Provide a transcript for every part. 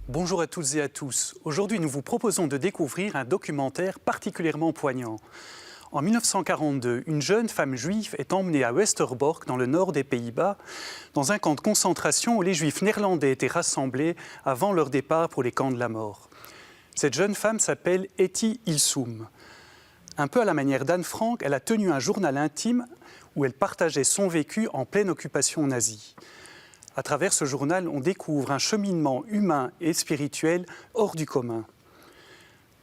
Bonjour à toutes et à tous. Aujourd'hui, nous vous proposons de découvrir un documentaire particulièrement poignant. En 1942, une jeune femme juive est emmenée à Westerbork, dans le nord des Pays-Bas, dans un camp de concentration où les juifs néerlandais étaient rassemblés avant leur départ pour les camps de la mort. Cette jeune femme s'appelle Etty Hillesum. Un peu à la manière d'Anne Frank, elle a tenu un journal intime où elle partageait son vécu en pleine occupation nazie. À travers ce journal, on découvre un cheminement humain et spirituel hors du commun.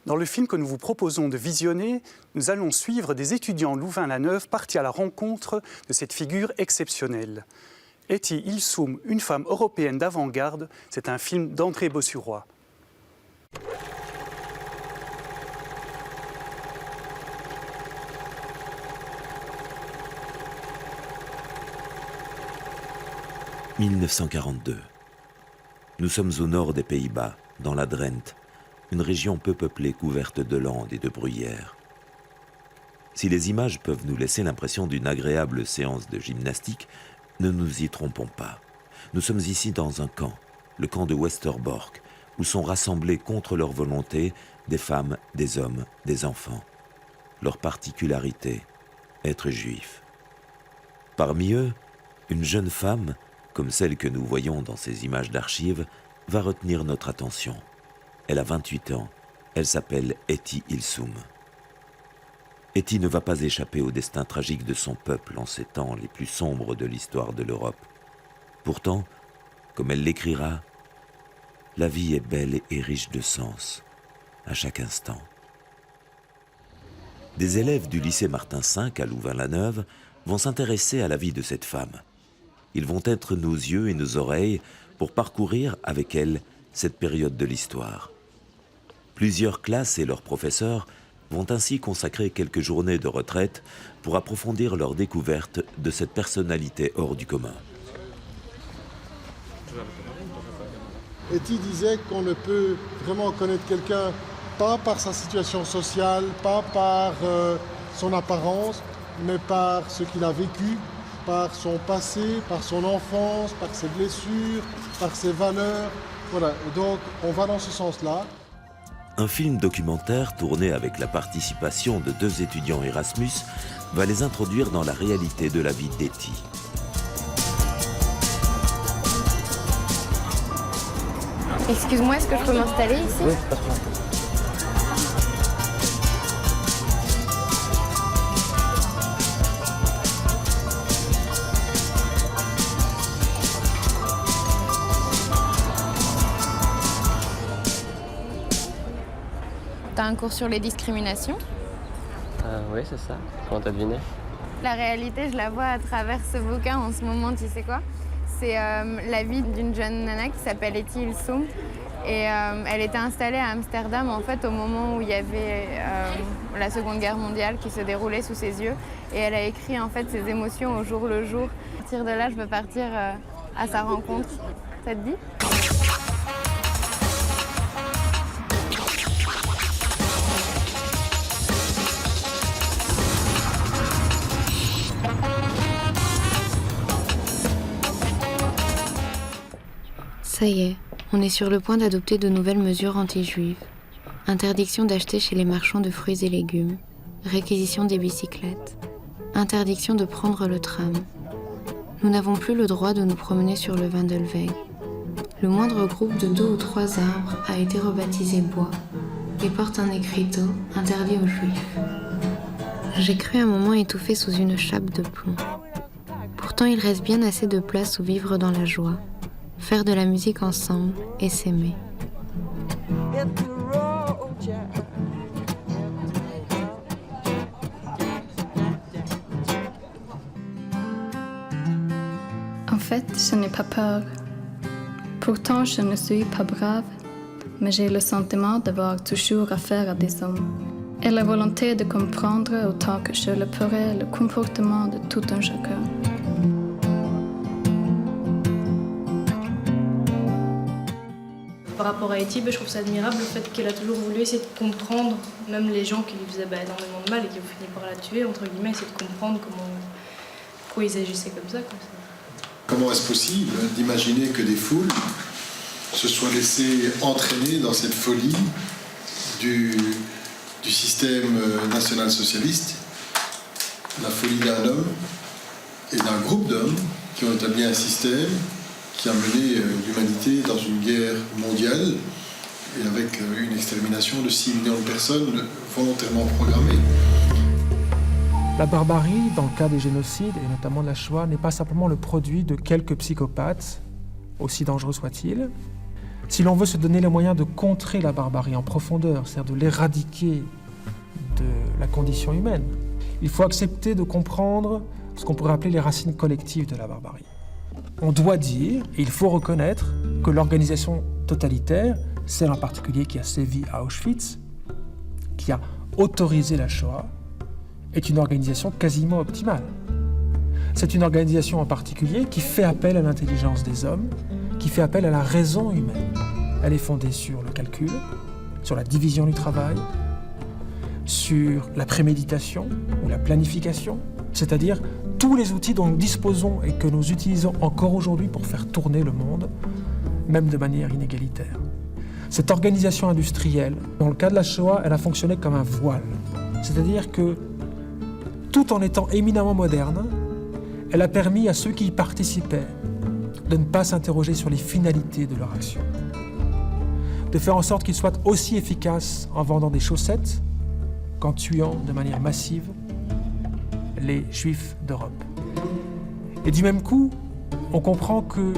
Dans le film que nous vous proposons de visionner, nous allons suivre des étudiants Louvain-la-Neuve partis à la rencontre de cette figure exceptionnelle. Etty Hillesum, une femme européenne d'avant-garde, c'est un film d'André Bossuroy. « 1942. Nous sommes au nord des Pays-Bas, dans la Drenthe, une région peu peuplée couverte de landes et de bruyères. Si les images peuvent nous laisser l'impression d'une agréable séance de gymnastique, ne nous y trompons pas. Nous sommes ici dans un camp, le camp de Westerbork, où sont rassemblés contre leur volonté des femmes, des hommes, des enfants. Leur particularité, être juifs. Parmi eux, une jeune femme, comme celle que nous voyons dans ces images d'archives, va retenir notre attention. Elle a 28 ans, elle s'appelle Etty Hillesum. Etty ne va pas échapper au destin tragique de son peuple en ces temps les plus sombres de l'histoire de l'Europe. Pourtant, comme elle l'écrira, la vie est belle et riche de sens, à chaque instant. Des élèves du lycée Martin V à Louvain-la-Neuve vont s'intéresser à la vie de cette femme. Ils vont être nos yeux et nos oreilles pour parcourir avec elle cette période de l'histoire. Plusieurs classes et leurs professeurs vont ainsi consacrer quelques journées de retraite pour approfondir leur découverte de cette personnalité hors du commun. Etty disait qu'on ne peut vraiment connaître quelqu'un pas par sa situation sociale, pas par son apparence, mais par ce qu'il a vécu, par son passé, par son enfance, par ses blessures, par ses valeurs. Voilà, et donc on va dans ce sens-là. Un film documentaire tourné avec la participation de 2 étudiants Erasmus va les introduire dans la réalité de la vie d'Etty. Excuse-moi, est-ce que je peux m'installer ici? Oui, pas de problème. T'as un cours sur les discriminations? Oui, c'est ça. Comment t'as deviné? La réalité, je la vois à travers ce bouquin en ce moment, tu sais quoi? C'est la vie d'une jeune nana qui s'appelle Etty Hillesum. Et elle était installée à Amsterdam en fait au moment où il y avait la Seconde Guerre mondiale qui se déroulait sous ses yeux. Et elle a écrit en fait ses émotions au jour le jour. À partir de là, je veux partir à sa rencontre. Ça te dit? Ça y est, on est sur le point d'adopter de nouvelles mesures anti-juives. Interdiction d'acheter chez les marchands de fruits et légumes, réquisition des bicyclettes, interdiction de prendre le tram. Nous n'avons plus le droit de nous promener sur le Wandelweg. Le moindre groupe de 2 ou 3 arbres a été rebaptisé bois et porte un écriteau interdit aux juifs. J'ai cru un moment étouffé sous une chape de plomb. Pourtant, il reste bien assez de place où vivre dans la joie, faire de la musique ensemble et s'aimer. En fait, je n'ai pas peur. Pourtant, je ne suis pas brave, mais j'ai le sentiment d'avoir toujours affaire à des hommes. et la volonté de comprendre autant que je le pourrais le comportement de tout un chacun. Par rapport à Etty, je trouve ça admirable le fait qu'elle a toujours voulu essayer de comprendre, même les gens qui lui faisaient énormément de mal et qui ont fini par la tuer, entre guillemets, essayer de comprendre pourquoi ils agissaient comme ça. Comment est-ce possible d'imaginer que des foules se soient laissées entraîner dans cette folie du système national-socialiste, la folie d'un homme et d'un groupe d'hommes qui ont établi un système qui a mené l'humanité dans une guerre mondiale et avec une extermination de 6 millions de personnes volontairement programmée. La barbarie, dans le cas des génocides, et notamment de la Shoah, n'est pas simplement le produit de quelques psychopathes, aussi dangereux soient-ils. Si l'on veut se donner les moyens de contrer la barbarie en profondeur, c'est-à-dire de l'éradiquer de la condition humaine, il faut accepter de comprendre ce qu'on pourrait appeler les racines collectives de la barbarie. On doit dire, et il faut reconnaître, que l'organisation totalitaire, celle en particulier qui a sévi à Auschwitz, qui a autorisé la Shoah, est une organisation quasiment optimale. C'est une organisation en particulier qui fait appel à l'intelligence des hommes, qui fait appel à la raison humaine. Elle est fondée sur le calcul, sur la division du travail, sur la préméditation ou la planification, c'est-à-dire tous les outils dont nous disposons et que nous utilisons encore aujourd'hui pour faire tourner le monde, même de manière inégalitaire. Cette organisation industrielle, dans le cas de la Shoah, elle a fonctionné comme un voile. C'est-à-dire que, tout en étant éminemment moderne, elle a permis à ceux qui y participaient de ne pas s'interroger sur les finalités de leur action, de faire en sorte qu'ils soient aussi efficaces en vendant des chaussettes qu'en tuant de manière massive les Juifs d'Europe. Et du même coup, on comprend que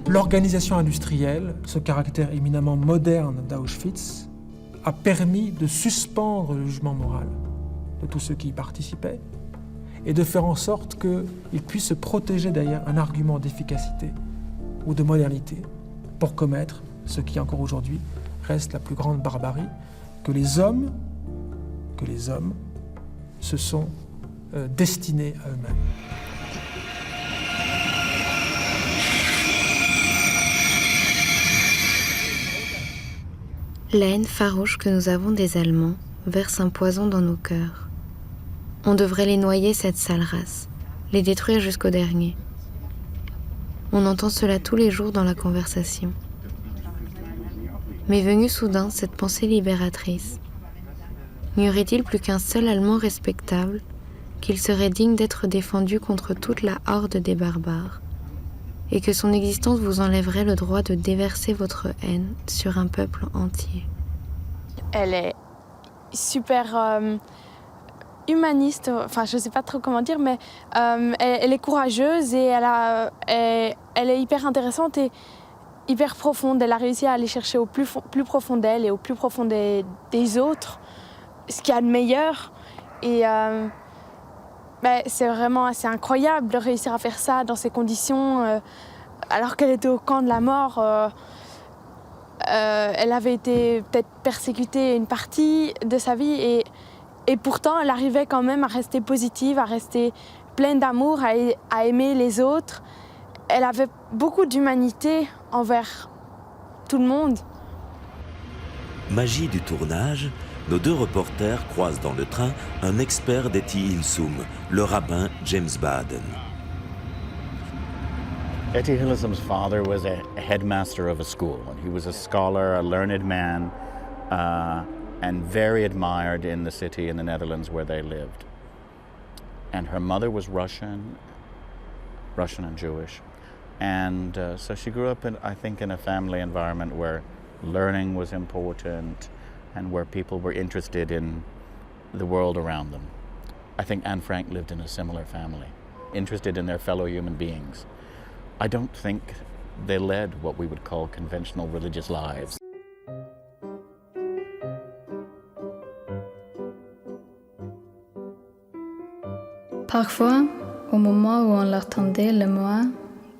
l'organisation industrielle, ce caractère éminemment moderne d'Auschwitz, a permis de suspendre le jugement moral de tous ceux qui y participaient et de faire en sorte qu'ils puissent se protéger derrière un argument d'efficacité ou de modernité pour commettre ce qui encore aujourd'hui reste la plus grande barbarie, que les hommes se sont destinés à eux-mêmes. La haine farouche que nous avons des Allemands verse un poison dans nos cœurs. On devrait les noyer, cette sale race, les détruire jusqu'au dernier. On entend cela tous les jours dans la conversation. Mais venue soudain cette pensée libératrice, n'y aurait-il plus qu'un seul Allemand respectable, qu'il serait digne d'être défendu contre toute la horde des barbares, et que son existence vous enlèverait le droit de déverser votre haine sur un peuple entier. Elle est super humaniste, enfin je sais pas trop comment dire, mais elle est courageuse et elle est hyper intéressante et hyper profonde. Elle a réussi à aller chercher au plus profond d'elle et au plus profond des autres, ce qu'il y a de meilleur. Et c'est vraiment assez incroyable de réussir à faire ça dans ces conditions, alors qu'elle était au camp de la mort. Elle avait été peut-être persécutée une partie de sa vie et pourtant elle arrivait quand même à rester positive, à rester pleine d'amour, à aimer les autres. Elle avait beaucoup d'humanité envers tout le monde. Magie du tournage, nos deux reporters croisent dans le train un expert d'Etty Hillesum, le rabbin James Baden. Etty Hillesum's father was a headmaster of a school. He was a scholar, a learned man, and very admired in the city in the Netherlands where they lived. And her mother was Russian and Jewish. And so she grew up, I think, in a family environment where learning was important and where people were interested in the world around them. I think Anne Frank lived in a similar family, interested in their fellow human beings. I don't think they led what we would call conventional religious lives. Parfois, au moment où on l'attendait le mois,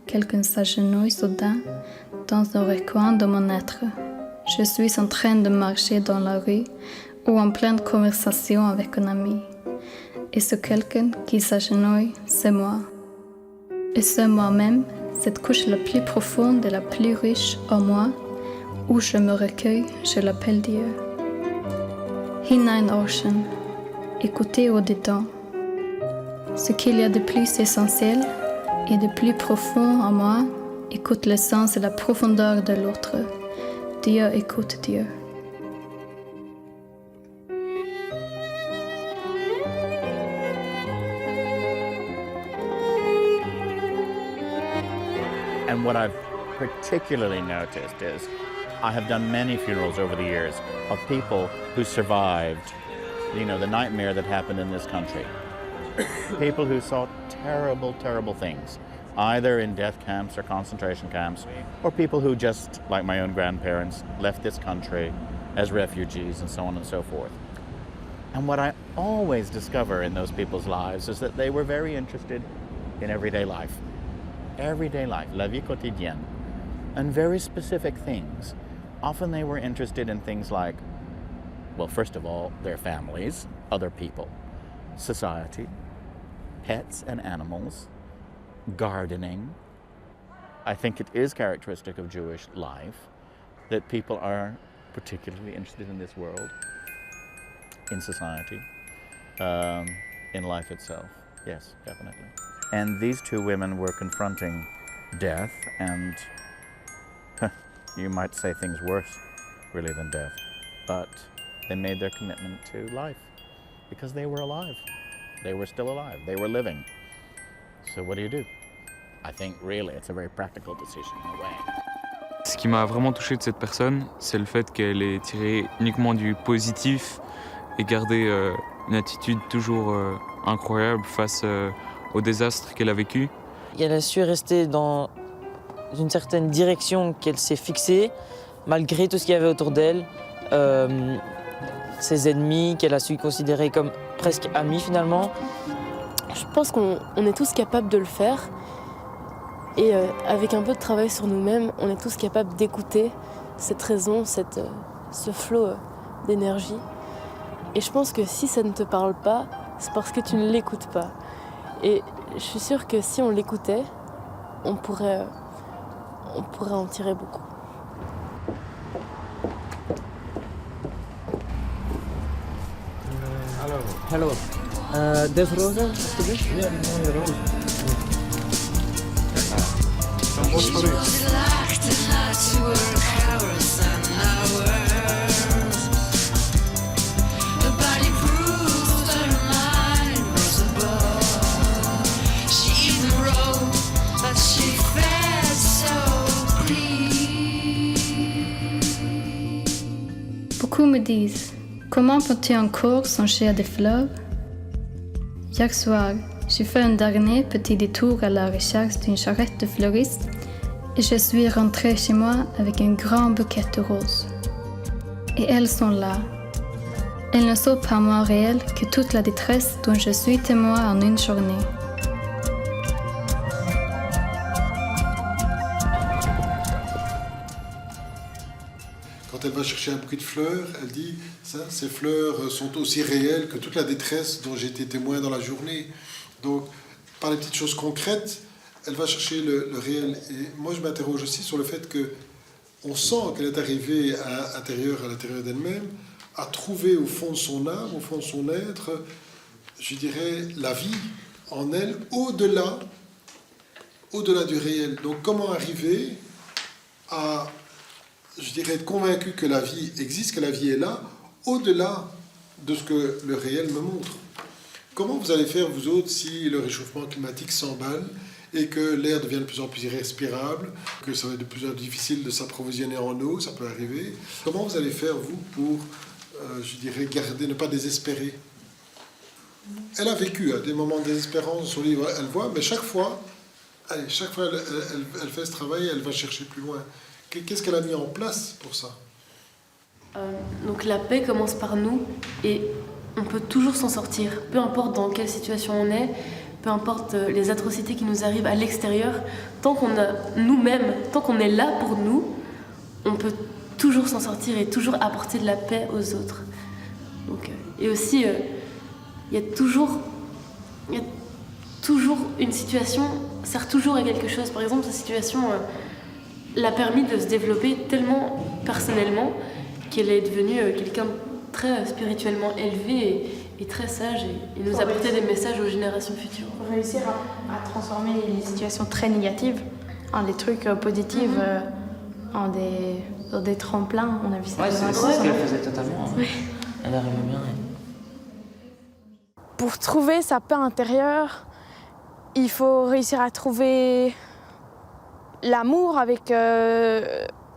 quelqu'un s'agenouille soudain dans un recoin de mon être. Je suis en train de marcher dans la rue ou en pleine conversation avec un ami. Et ce quelqu'un qui s'agenouille, c'est moi. Et c'est moi-même, cette couche la plus profonde et la plus riche en moi, où je me recueille, je l'appelle Dieu. Hineinhorchen, écouter au-dedans. Ce qu'il y a de plus essentiel et de plus profond en moi, écoute le sens et la profondeur de l'autre. Dieu écoute Dieu. And what I've particularly noticed is I have done many funerals over the years of people who survived, you know, the nightmare that happened in this country. People who saw terrible, terrible things, either in death camps or concentration camps, or people who just, like my own grandparents, left this country as refugees and so on and so forth. And what I always discover in those people's lives is that they were very interested in everyday life. Everyday life, la vie quotidienne, and very specific things. Often they were interested in things like, well, first of all, their families, other people, society, pets and animals, gardening. I think it is characteristic of Jewish life that people are particularly interested in this world, in society, in life itself. Yes, definitely. And these two women were confronting death and, you might say things worse really than death, but they made their commitment to life because they were alive. They were still alive. They were living. So what do? I think really it's a very practical decision in a way. Ce qui m'a vraiment touché de cette personne, c'est le fait qu'elle ait tiré uniquement du positif et gardé une attitude toujours incroyable face au désastre qu'elle a vécu. Elle a su rester dans une certaine direction qu'elle s'est fixée, malgré tout ce qu'il y avait autour d'elle, ses ennemis qu'elle a su considérer comme presque amis finalement. Je pense qu'on est tous capables de le faire et avec un peu de travail sur nous-mêmes, on est tous capables d'écouter cette raison, ce flot d'énergie. Et je pense que si ça ne te parle pas, c'est parce que tu ne l'écoutes pas. Et je suis sûre que si on l'écoutait, on pourrait en tirer beaucoup. Hello. There's Rosa to be? Yeah, no, Rosa. Beaucoup me disent, comment peux-tu encore songer à des fleurs? Hier soir, j'ai fait un dernier petit détour à la recherche d'une charrette de fleuriste et je suis rentrée chez moi avec un grand bouquet de roses. Et elles sont là. Elles ne sont pas moins réelles que toute la détresse dont je suis témoin en une journée. Quand elle va chercher un bouquet de fleurs, elle dit ça, ces fleurs sont aussi réelles que toute la détresse dont j'ai été témoin dans la journée. Donc, par les petites choses concrètes, elle va chercher le réel. Et moi, je m'interroge aussi sur le fait qu'on sent qu'elle est arrivée à l'intérieur d'elle-même, à trouver au fond de son âme, au fond de son être, je dirais, la vie en elle, au-delà du réel. Donc, comment arriver à, je dirais, être convaincu que la vie existe, que la vie est là, au-delà de ce que le réel me montre. Comment vous allez faire, vous autres, si le réchauffement climatique s'emballe et que l'air devient de plus en plus irrespirable, que ça va être de plus en plus difficile de s'approvisionner en eau, ça peut arriver. Comment vous allez faire, vous, pour, je dirais, garder, ne pas désespérer? Elle a vécu des moments de désespérance dans son livre, elle voit, mais chaque fois elle fait ce travail, elle va chercher plus loin. Qu'est-ce qu'elle a mis en place pour ça? Donc la paix commence par nous et on peut toujours s'en sortir, peu importe dans quelle situation on est, peu importe les atrocités qui nous arrivent à l'extérieur, tant qu'on a nous-mêmes, tant qu'on est là pour nous, on peut toujours s'en sortir et toujours apporter de la paix aux autres. Donc, et aussi, il y a toujours une situation sert toujours à quelque chose. Par exemple, cette situation l'a permis de se développer tellement personnellement qu'elle est devenue quelqu'un de très spirituellement élevé et très sage et nous apporter des messages aux générations futures. Pour réussir à transformer les situations très négatives en des trucs positifs, en des tremplins. On a vu ça. Ouais, c'est ce qu'elle faisait totalement. Oui. Elle arrivait bien. Pour trouver sa paix intérieure, il faut réussir à trouver l'amour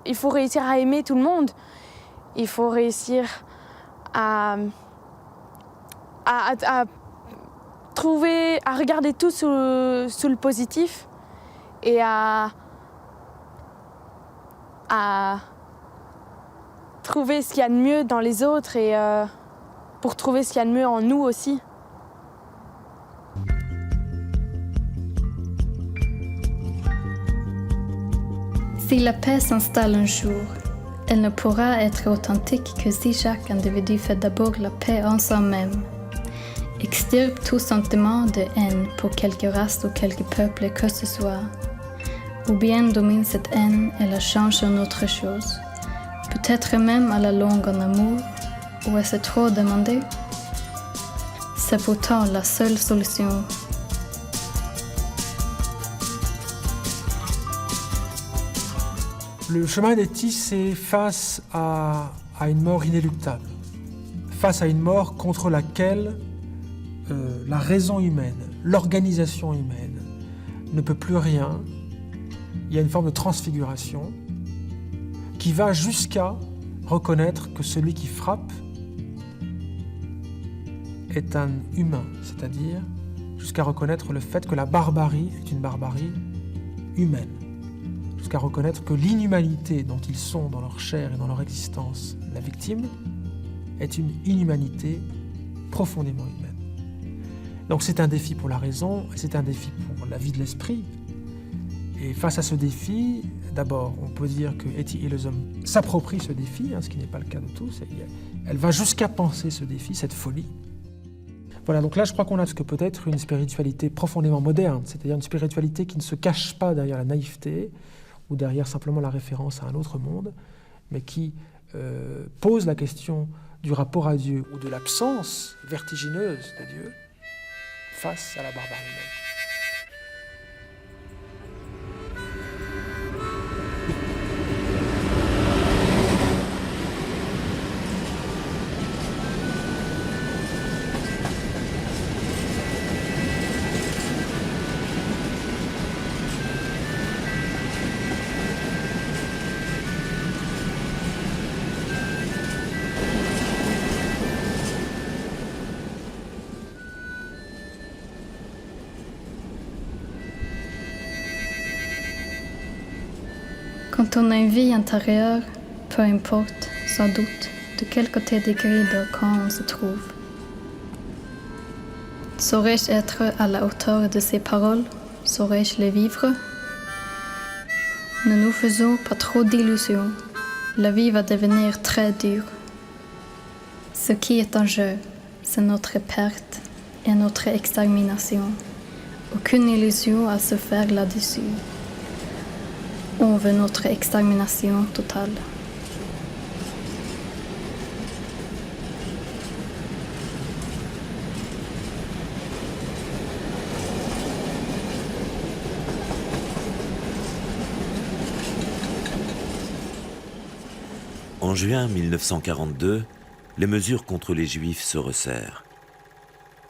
il faut réussir à aimer tout le monde. Il faut réussir à regarder tout sous le positif et à trouver ce qu'il y a de mieux dans les autres et pour trouver ce qu'il y a de mieux en nous aussi. Si la paix s'installe un jour, elle ne pourra être authentique que si chaque individu fait d'abord la paix en soi-même, extirpe tout sentiment de haine pour quelque race ou quelque peuple que ce soit, ou bien domine cette haine et la change en autre chose, peut-être même à la longue en amour, ou est-ce trop demandé? C'est pourtant la seule solution. Le chemin d'Etty, c'est face à une mort inéluctable, face à une mort contre laquelle la raison humaine, l'organisation humaine ne peut plus rien. Il y a une forme de transfiguration qui va jusqu'à reconnaître que celui qui frappe est un humain, c'est-à-dire jusqu'à reconnaître le fait que la barbarie est une barbarie humaine, jusqu'à reconnaître que l'inhumanité dont ils sont dans leur chair et dans leur existence, la victime, est une inhumanité profondément humaine. Donc c'est un défi pour la raison, et c'est un défi pour la vie de l'esprit. Et face à ce défi, d'abord, on peut dire que Etty Hillesum s'approprie ce défi, ce qui n'est pas le cas de tous. Elle va jusqu'à penser ce défi, cette folie. Voilà, donc là je crois qu'on a ce que peut être une spiritualité profondément moderne, c'est-à-dire une spiritualité qui ne se cache pas derrière la naïveté ou derrière simplement la référence à un autre monde, mais qui pose la question du rapport à Dieu ou de l'absence vertigineuse de Dieu face à la barbarie humaine. Quand on a une vie intérieure, peu importe, sans doute, de quel côté des grilles de camp on se trouve. Saurais-je être à la hauteur de ces paroles? Saurais-je les vivre? Ne nous faisons pas trop d'illusions. La vie va devenir très dure. Ce qui est en jeu, c'est notre perte et notre extermination. Aucune illusion à se faire là-dessus. On veut notre extermination totale. En juin 1942, les mesures contre les Juifs se resserrent.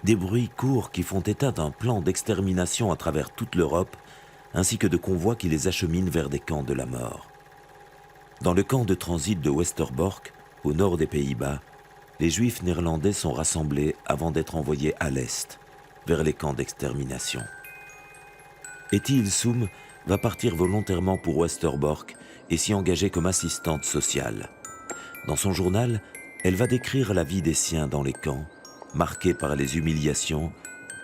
Des bruits courent qui font état d'un plan d'extermination à travers toute l'Europe, ainsi que de convois qui les acheminent vers des camps de la mort. Dans le camp de transit de Westerbork, au nord des Pays-Bas, les Juifs néerlandais sont rassemblés avant d'être envoyés à l'est, vers les camps d'extermination. Etty Hillesum va partir volontairement pour Westerbork et s'y engager comme assistante sociale. Dans son journal, elle va décrire la vie des siens dans les camps, marquée par les humiliations,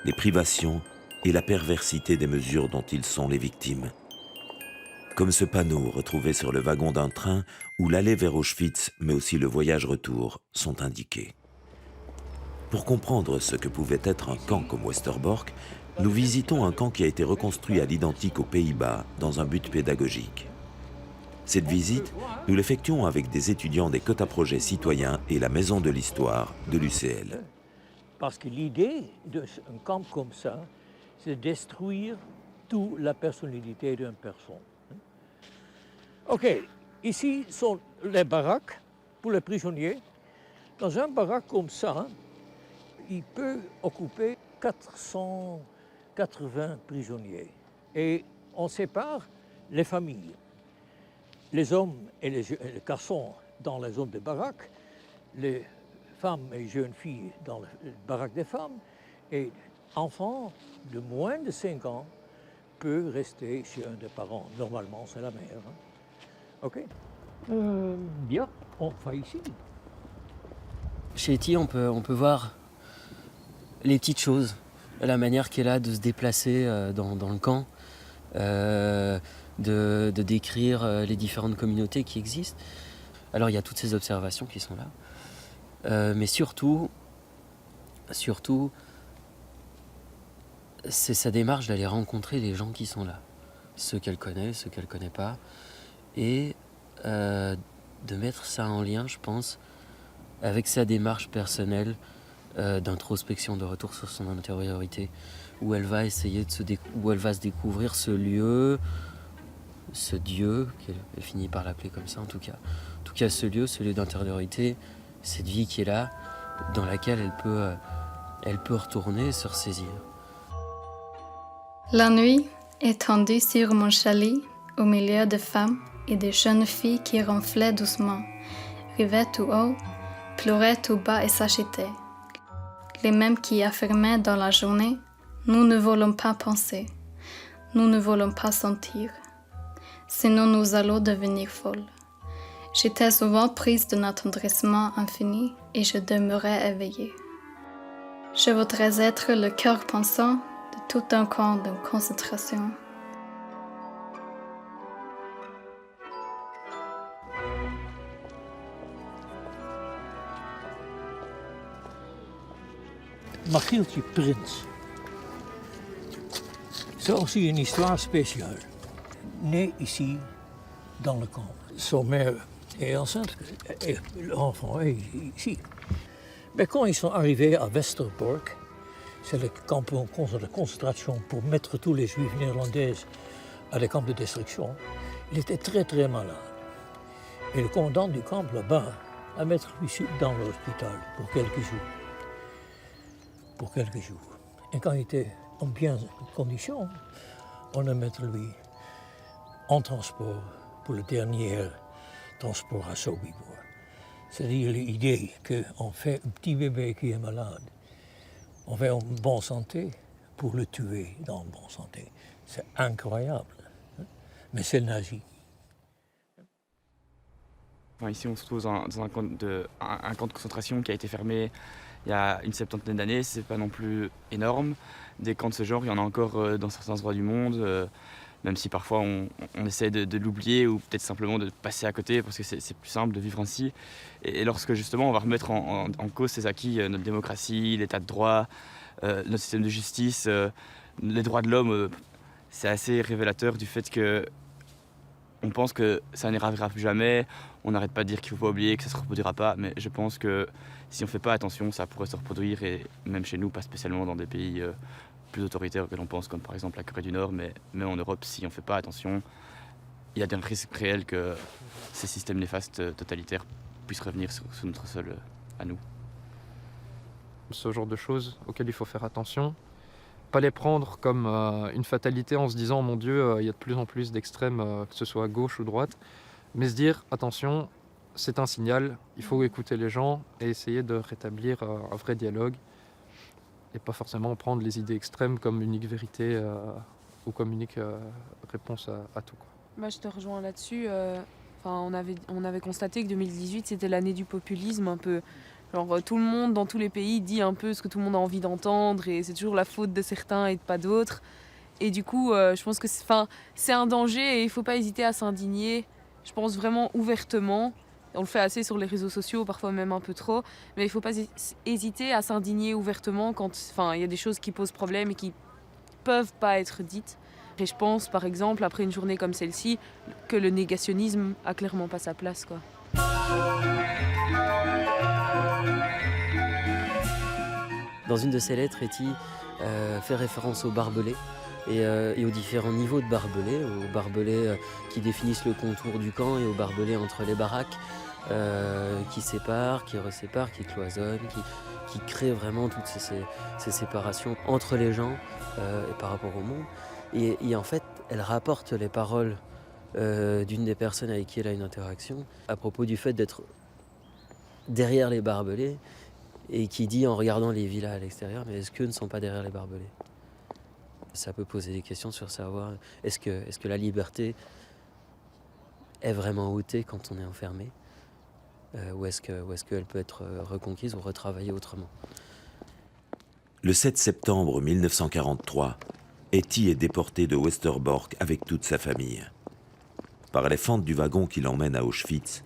les privations et la perversité des mesures dont ils sont les victimes. Comme ce panneau retrouvé sur le wagon d'un train où l'aller vers Auschwitz, mais aussi le voyage retour, sont indiqués. Pour comprendre ce que pouvait être un camp comme Westerbork, nous visitons un camp qui a été reconstruit à l'identique aux Pays-Bas dans un but pédagogique. Cette visite, nous l'effectuons avec des étudiants des quotas projets citoyens et la Maison de l'Histoire de l'UCL. Parce que l'idée d'un camp comme ça, c'est de détruire toute la personnalité d'une personne. Ok, ici sont les baraques pour les prisonniers. Dans un baraque comme ça, il peut occuper 480 prisonniers. Et on sépare les familles. Les hommes et les garçons dans la zone des baraques, les femmes et jeunes filles dans la baraque des femmes, et enfants de moins de 5 ans peuvent rester chez un des parents. Normalement, c'est la mère. Hein. OK. Bien, on va ici. Chez Etty, on peut voir les petites choses, la manière qu'elle a de se déplacer dans le camp, de décrire les différentes communautés qui existent. Alors il y a toutes ces observations qui sont là, mais surtout, c'est sa démarche d'aller rencontrer les gens qui sont là, ceux qu'elle connaît, ceux qu'elle ne connaît pas, et de mettre ça en lien, je pense, avec sa démarche personnelle d'introspection, de retour sur son intériorité, où elle va essayer où elle va se découvrir ce lieu, ce Dieu, qu'elle finit par l'appeler comme ça en tout cas ce lieu d'intériorité, cette vie qui est là, dans laquelle elle peut retourner et se ressaisir. La nuit, étendue sur mon chalet, au milieu de femmes et de jeunes filles qui ronflaient doucement, rivaient tout haut, pleuraient tout bas et s'agitaient. Les mêmes qui affirmaient dans la journée « Nous ne voulons pas penser, nous ne voulons pas sentir, sinon nous allons devenir folles. » J'étais souvent prise d'un attendrissement infini et je demeurais éveillée. Je voudrais être le cœur pensant de tout un camp de concentration. Machieltje Prins. C'est aussi une histoire spéciale. Né ici, dans le camp. Son mère est enceinte et l'enfant est ici. Mais quand ils sont arrivés à Westerbork, c'est le camp de concentration pour mettre tous les juifs néerlandais à des camps de destruction, il était très très malade. Et le commandant du camp là-bas a mis lui dans l'hôpital pour quelques jours. Et quand il était en bien condition, on a mis lui en transport pour le dernier transport à Sobibor. C'est-à-dire l'idée qu'on fait un petit bébé qui est malade, on fait en bonne santé pour le tuer dans bonne santé. C'est incroyable, hein? Mais c'est nazi. Ici, on se trouve dans un camp de concentration qui a été fermé il y a une septantaine d'années. C'est pas non plus énorme. Des camps de ce genre, il y en a encore dans certains endroits du monde, même si parfois on essaie de l'oublier ou peut-être simplement de passer à côté parce que c'est plus simple de vivre ainsi. Et lorsque justement on va remettre en cause ces acquis, notre démocratie, l'état de droit, notre système de justice, les droits de l'homme, c'est assez révélateur du fait que on pense que ça n'arrivera plus jamais, on n'arrête pas de dire qu'il ne faut pas oublier, que ça ne se reproduira pas, mais je pense que si on ne fait pas attention, ça pourrait se reproduire, et même chez nous, pas spécialement dans des pays plus autoritaires que l'on pense, comme par exemple la Corée du Nord, mais même en Europe, si on ne fait pas attention, il y a des risques réels que ces systèmes néfastes totalitaires puissent revenir sur notre sol à nous. Ce genre de choses auxquelles il faut faire attention. Pas les prendre comme une fatalité en se disant mon Dieu, il y a de plus en plus d'extrêmes, que ce soit à gauche ou droite, mais se dire attention, c'est un signal, il faut écouter les gens et essayer de rétablir un vrai dialogue et pas forcément prendre les idées extrêmes comme unique vérité ou comme unique réponse à tout, quoi. Moi, je te rejoins là-dessus. On avait constaté que 2018 c'était l'année du populisme un peu. Alors, tout le monde dans tous les pays dit un peu ce que tout le monde a envie d'entendre et c'est toujours la faute de certains et de pas d'autres. Et du coup, je pense que c'est un danger et il ne faut pas hésiter à s'indigner, je pense vraiment ouvertement On le fait assez sur les réseaux sociaux, parfois même un peu trop, mais il ne faut pas hésiter à s'indigner ouvertement quand il y a des choses qui posent problème et qui ne peuvent pas être dites. Et je pense, par exemple, après une journée comme celle-ci, que le négationnisme a clairement pas sa place, quoi. Dans une de ses lettres, Etty fait référence aux barbelés et aux différents niveaux de barbelés, aux barbelés qui définissent le contour du camp et aux barbelés entre les baraques qui séparent, qui reséparent, qui cloisonnent, qui créent vraiment toutes ces séparations entre les gens et par rapport au monde. Et en fait, elle rapporte les paroles d'une des personnes avec qui elle a une interaction à propos du fait d'être derrière les barbelés et qui dit en regardant les villas à l'extérieur, mais est-ce qu'eux ne sont pas derrière les barbelés? Ça peut poser des questions sur savoir est-ce que la liberté est vraiment ôtée quand on est enfermé ou est-ce qu'elle peut être reconquise ou retravaillée autrement? Le 7 septembre 1943, Etty est déportée de Westerbork avec toute sa famille. Par les fentes du wagon qui l'emmène à Auschwitz,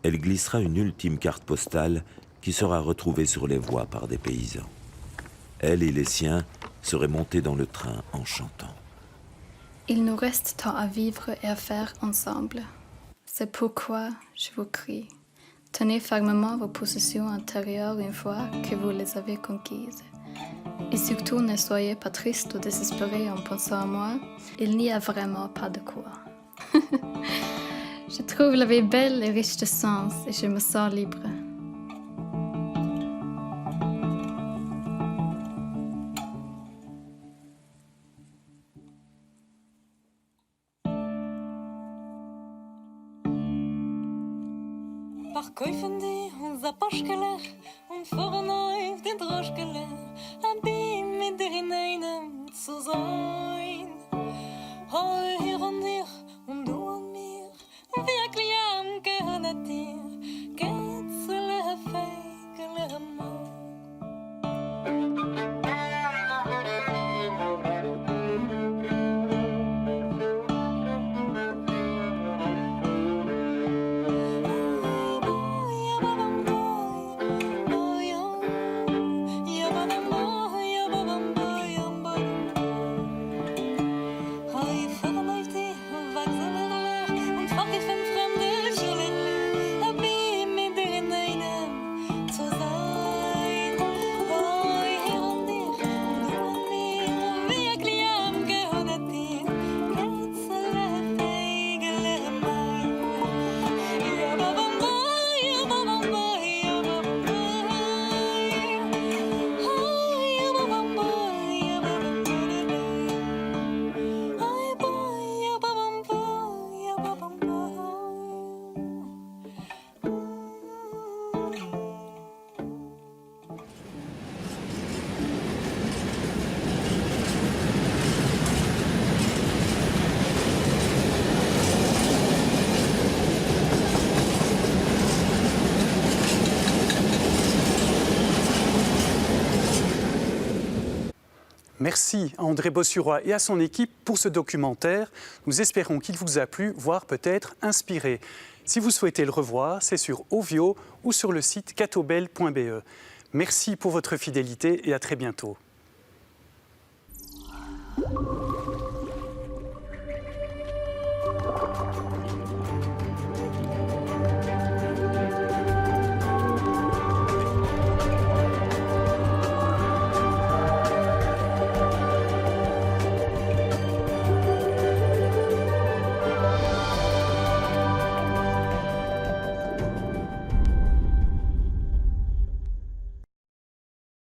elle glissera une ultime carte postale qui sera retrouvée sur les voies par des paysans. Elle et les siens seraient montés dans le train en chantant. Il nous reste tant à vivre et à faire ensemble. C'est pourquoi je vous crie. Tenez fermement vos possessions intérieures une fois que vous les avez conquises. Et surtout, ne soyez pas triste ou désespérés en pensant à moi. Il n'y a vraiment pas de quoi. Je trouve la vie belle et riche de sens et je me sens libre. Verkaufen die unser Poschkeller und fahren auf den Droschkeller, ein Beam mit in einem zu sein. Heu hier und ich und du und mir, wirklich am gehört dir, Kätzele, Feigele, Mann. Merci à André Bossuroy et à son équipe pour ce documentaire. Nous espérons qu'il vous a plu, voire peut-être inspiré. Si vous souhaitez le revoir, c'est sur Ovio ou sur le site catobel.be. Merci pour votre fidélité et à très bientôt.